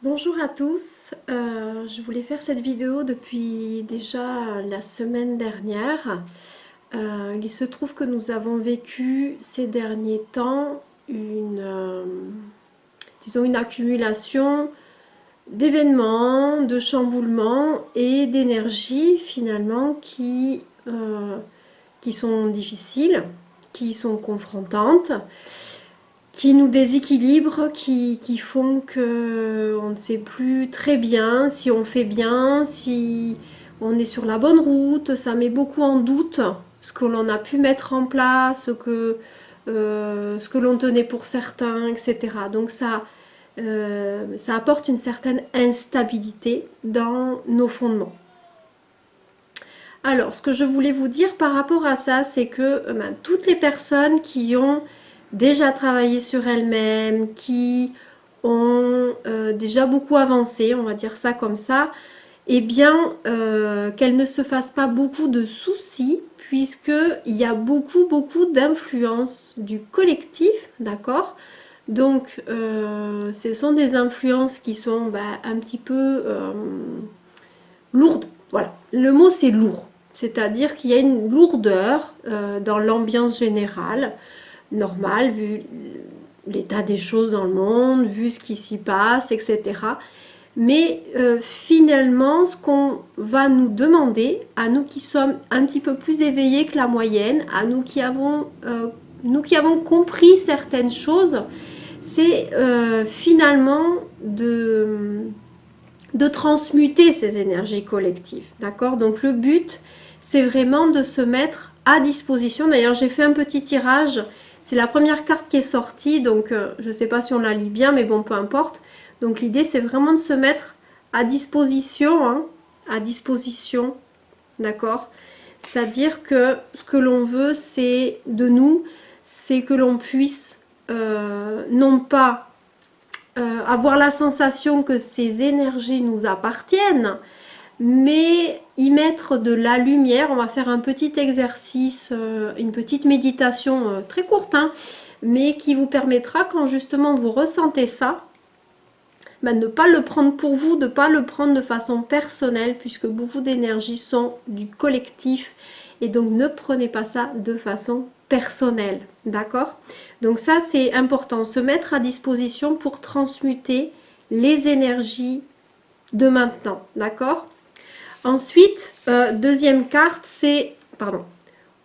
Bonjour à tous, je voulais faire cette vidéo depuis déjà la semaine dernière. Il se trouve que nous avons vécu ces derniers temps disons une accumulation d'événements, de chamboulements et d'énergie finalement qui sont difficiles, qui sont confrontantes, qui nous déséquilibrent, qui font que on ne sait plus très bien si on fait bien, si on est sur la bonne route. Ça met beaucoup en doute ce que l'on a pu mettre en place, ce que l'on tenait pour certain, etc. Donc ça apporte une certaine instabilité dans nos fondements. Alors, ce que je voulais vous dire par rapport à ça, c'est que toutes les personnes qui ont déjà travaillé sur elles-mêmes, qui ont déjà beaucoup avancé, on va dire ça comme ça, eh bien, qu'elles ne se fassent pas beaucoup de soucis, puisqu'il y a beaucoup d'influences du collectif, d'accord? Donc, ce sont des influences qui sont un petit peu lourdes. Voilà, le mot c'est lourd. C'est-à-dire qu'il y a une lourdeur dans l'ambiance générale, normale, vu l'état des choses dans le monde, vu ce qui s'y passe, etc. Mais finalement, ce qu'on va nous demander, à nous qui sommes un petit peu plus éveillés que la moyenne, à nous qui avons compris certaines choses, c'est finalement de transmuter ces énergies collectives. D'accord? Donc le but, c'est vraiment de se mettre à disposition. D'ailleurs, j'ai fait un petit tirage. C'est la première carte qui est sortie, donc je ne sais pas si on la lit bien, mais bon, peu importe. Donc l'idée, c'est vraiment de se mettre à disposition, hein, à disposition, d'accord? C'est-à-dire que ce que l'on veut, c'est de nous, c'est que l'on puisse non pas avoir la sensation que ces énergies nous appartiennent, mais y mettre de la lumière. On va faire un petit exercice, une petite méditation très courte, hein, mais qui vous permettra, quand justement vous ressentez ça, de ne pas le prendre pour vous, de ne pas le prendre de façon personnelle, puisque beaucoup d'énergies sont du collectif, et donc ne prenez pas ça de façon personnelle, d'accord? Donc ça, c'est important, se mettre à disposition pour transmuter les énergies de maintenant, d'accord? Ensuite, deuxième carte, c'est, pardon,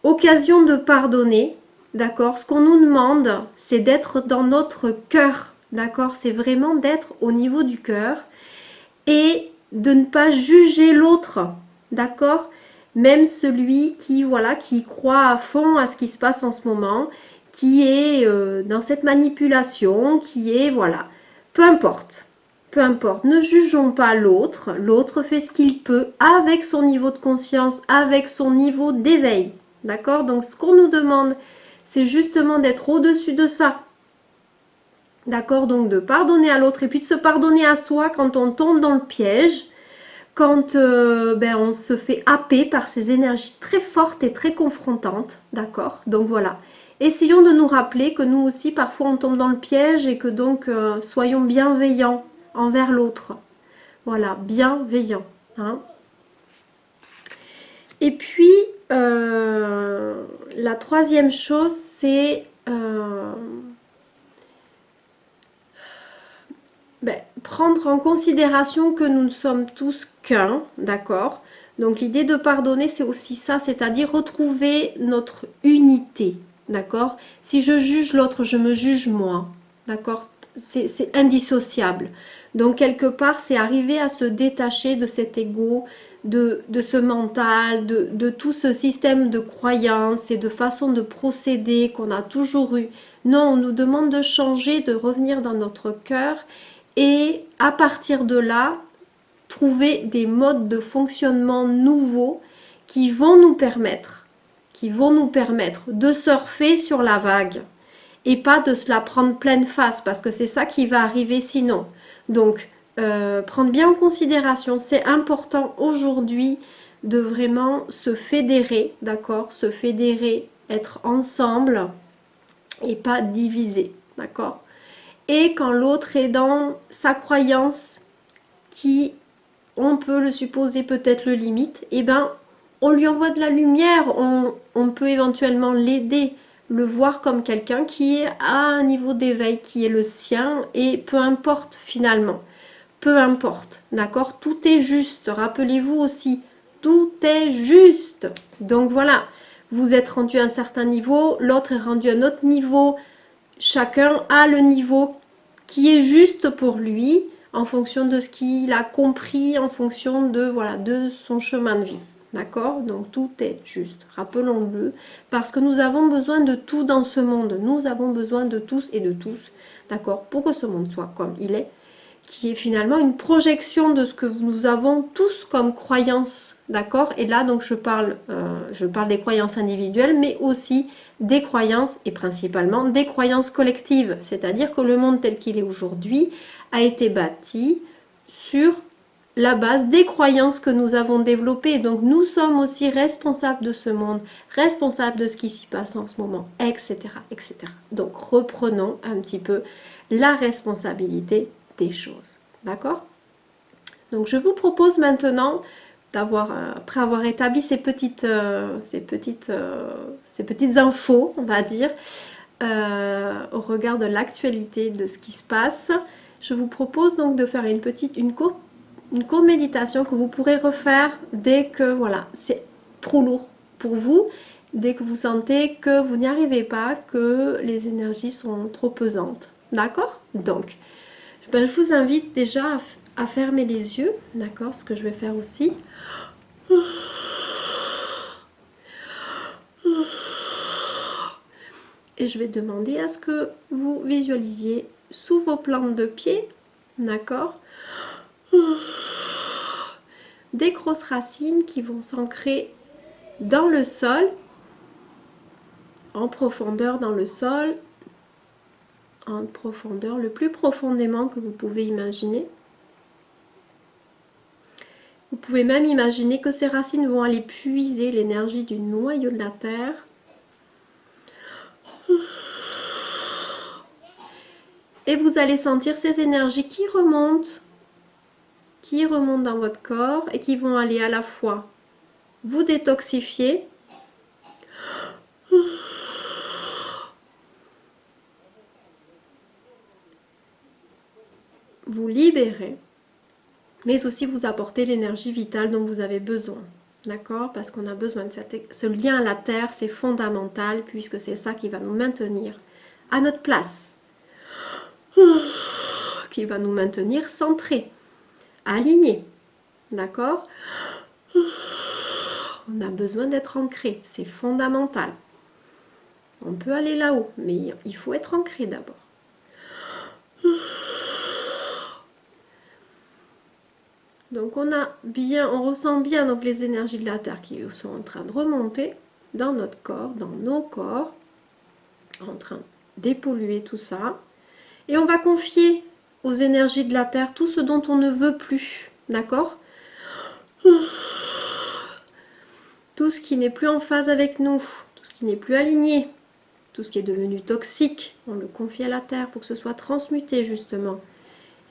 occasion de pardonner, d'accord? Ce qu'on nous demande, c'est d'être dans notre cœur, d'accord? C'est vraiment d'être au niveau du cœur et de ne pas juger l'autre, d'accord? Même celui qui, voilà, qui croit à fond à ce qui se passe en ce moment, qui est dans cette manipulation, qui est, voilà, peu importe. Peu importe, ne jugeons pas l'autre. L'autre fait ce qu'il peut avec son niveau de conscience, avec son niveau d'éveil. D'accord? Donc ce qu'on nous demande, c'est justement d'être au-dessus de ça. D'accord? Donc de pardonner à l'autre et puis de se pardonner à soi quand on tombe dans le piège, quand on se fait happer par ces énergies très fortes et très confrontantes. D'accord? Donc voilà. Essayons de nous rappeler que nous aussi, parfois, on tombe dans le piège et que donc, soyons bienveillants envers l'autre. Voilà, bienveillant. Hein. Et puis, la troisième chose, c'est prendre en considération que nous ne sommes tous qu'un, d'accord? Donc l'idée de pardonner, c'est aussi ça, c'est-à-dire retrouver notre unité, d'accord? Si je juge l'autre, je me juge moi, d'accord? C'est indissociable. Donc quelque part, c'est arriver à se détacher de cet ego, de ce mental, de tout ce système de croyances et de façon de procéder qu'on a toujours eu. Non, on nous demande de changer, de revenir dans notre cœur et à partir de là, trouver des modes de fonctionnement nouveaux qui vont nous permettre de surfer sur la vague et pas de se la prendre pleine face parce que c'est ça qui va arriver sinon. Donc, prendre bien en considération, c'est important aujourd'hui de vraiment se fédérer, d'accord? Se fédérer, être ensemble et pas diviser, d'accord? Et quand l'autre est dans sa croyance, qui, on peut le supposer, peut-être le limite, et ben on lui envoie de la lumière, on peut éventuellement l'aider, le voir comme quelqu'un qui est à un niveau d'éveil qui est le sien, et peu importe finalement, peu importe, d'accord, tout est juste, rappelez-vous aussi, tout est juste. Donc voilà, vous êtes rendu à un certain niveau, l'autre est rendu à un autre niveau, chacun a le niveau qui est juste pour lui, en fonction de ce qu'il a compris, en fonction de, voilà, de son chemin de vie. D'accord? Donc tout est juste, rappelons-le, parce que nous avons besoin de tout dans ce monde. Nous avons besoin de tous et de tous, d'accord? Pour que ce monde soit comme il est, qui est finalement une projection de ce que nous avons tous comme croyances, d'accord? Et là, donc, je parle des croyances individuelles, mais aussi des croyances, et principalement des croyances collectives. C'est-à-dire que le monde tel qu'il est aujourd'hui a été bâti sur la base des croyances que nous avons développées. Donc, nous sommes aussi responsables de ce monde, responsables de ce qui s'y passe en ce moment, etc., etc. Donc, reprenons un petit peu la responsabilité des choses. D'accord? Donc je vous propose maintenant d'avoir, après avoir établi ces petites infos, on va dire, au regard de l'actualité de ce qui se passe, je vous propose donc de faire une courte méditation que vous pourrez refaire dès que voilà, c'est trop lourd pour vous, dès que vous sentez que vous n'y arrivez pas, que les énergies sont trop pesantes. D'accord? Donc, je vous invite déjà à fermer les yeux, d'accord? Ce que je vais faire aussi. Et je vais demander à ce que vous visualisiez sous vos plantes de pied, d'accord? Des grosses racines qui vont s'ancrer dans le sol, en profondeur dans le sol, en profondeur, le plus profondément que vous pouvez imaginer. Vous pouvez même imaginer que ces racines vont aller puiser l'énergie du noyau de la terre. Et vous allez sentir ces énergies qui remontent dans votre corps et qui vont aller à la fois vous détoxifier, vous libérer, mais aussi vous apporter l'énergie vitale dont vous avez besoin. D'accord? Parce qu'on a besoin de ce lien à la terre, c'est fondamental puisque c'est ça qui va nous maintenir à notre place, qui va nous maintenir centrés, alignés. D'accord? On a besoin d'être ancré, c'est fondamental. On peut aller là-haut, mais il faut être ancré d'abord. Donc on ressent bien donc les énergies de la terre qui sont en train de remonter dans notre corps, dans nos corps, en train dépolluer tout ça. Et on va confier aux énergies de la terre tout ce dont on ne veut plus, d'accord? Tout ce qui n'est plus en phase avec nous, tout ce qui n'est plus aligné, tout ce qui est devenu toxique, on le confie à la terre pour que ce soit transmuté justement.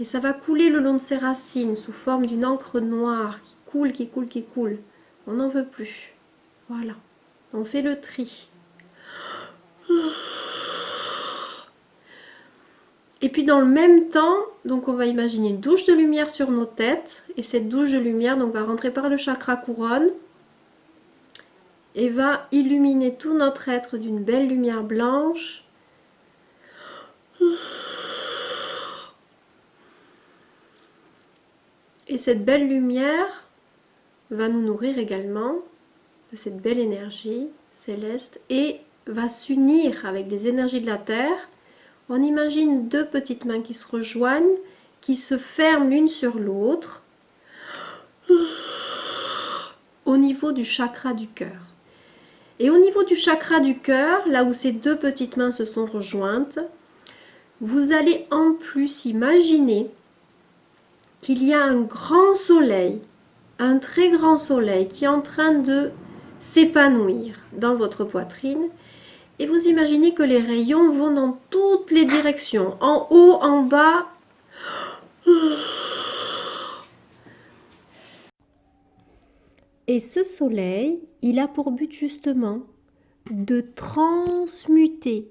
Et ça va couler le long de ses racines sous forme d'une encre noire qui coule, qui coule, qui coule. On n'en veut plus. Voilà. On fait le tri. Et puis dans le même temps, donc on va imaginer une douche de lumière sur nos têtes. Et cette douche de lumière donc, va rentrer par le chakra couronne et va illuminer tout notre être d'une belle lumière blanche. Et cette belle lumière va nous nourrir également de cette belle énergie céleste et va s'unir avec les énergies de la terre. On imagine deux petites mains qui se rejoignent, qui se ferment l'une sur l'autre au niveau du chakra du cœur. Et au niveau du chakra du cœur, là où ces deux petites mains se sont rejointes, vous allez en plus imaginer qu'il y a un grand soleil, un très grand soleil qui est en train de s'épanouir dans votre poitrine et vous imaginez que les rayons vont dans toutes les directions, en haut, en bas, Et ce soleil, il a pour but justement de transmuter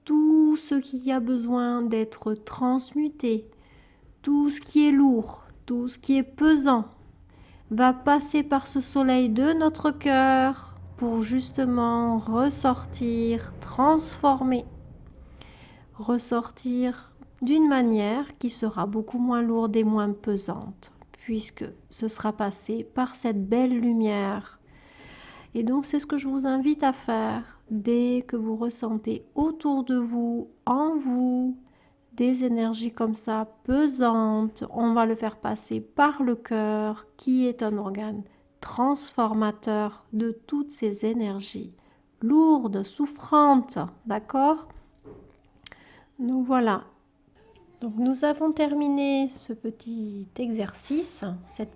tout ce qui a besoin d'être transmuté, tout ce qui est lourd, tout ce qui est pesant, va passer par ce soleil de notre cœur pour justement ressortir, transformer, ressortir d'une manière qui sera beaucoup moins lourde et moins pesante, puisque ce sera passé par cette belle lumière. Et donc c'est ce que je vous invite à faire dès que vous ressentez autour de vous, en vous, des énergies comme ça pesantes. On va le faire passer par le cœur qui est un organe transformateur de toutes ces énergies lourdes, souffrantes, d'accord? Donc voilà. Donc nous avons terminé ce petit exercice, cette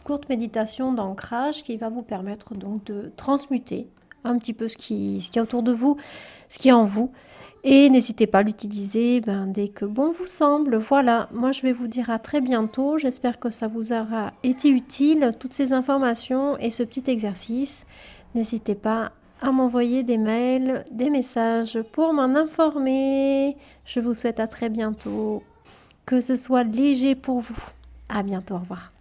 courte méditation d'ancrage qui va vous permettre donc de transmuter un petit peu ce qui est autour de vous, ce qui est en vous. Et n'hésitez pas à l'utiliser dès que bon vous semble. Voilà, moi je vais vous dire à très bientôt. J'espère que ça vous aura été utile, toutes ces informations et ce petit exercice. N'hésitez pas à m'envoyer des mails, des messages pour m'en informer. Je vous souhaite à très bientôt. Que ce soit léger pour vous. À bientôt, au revoir.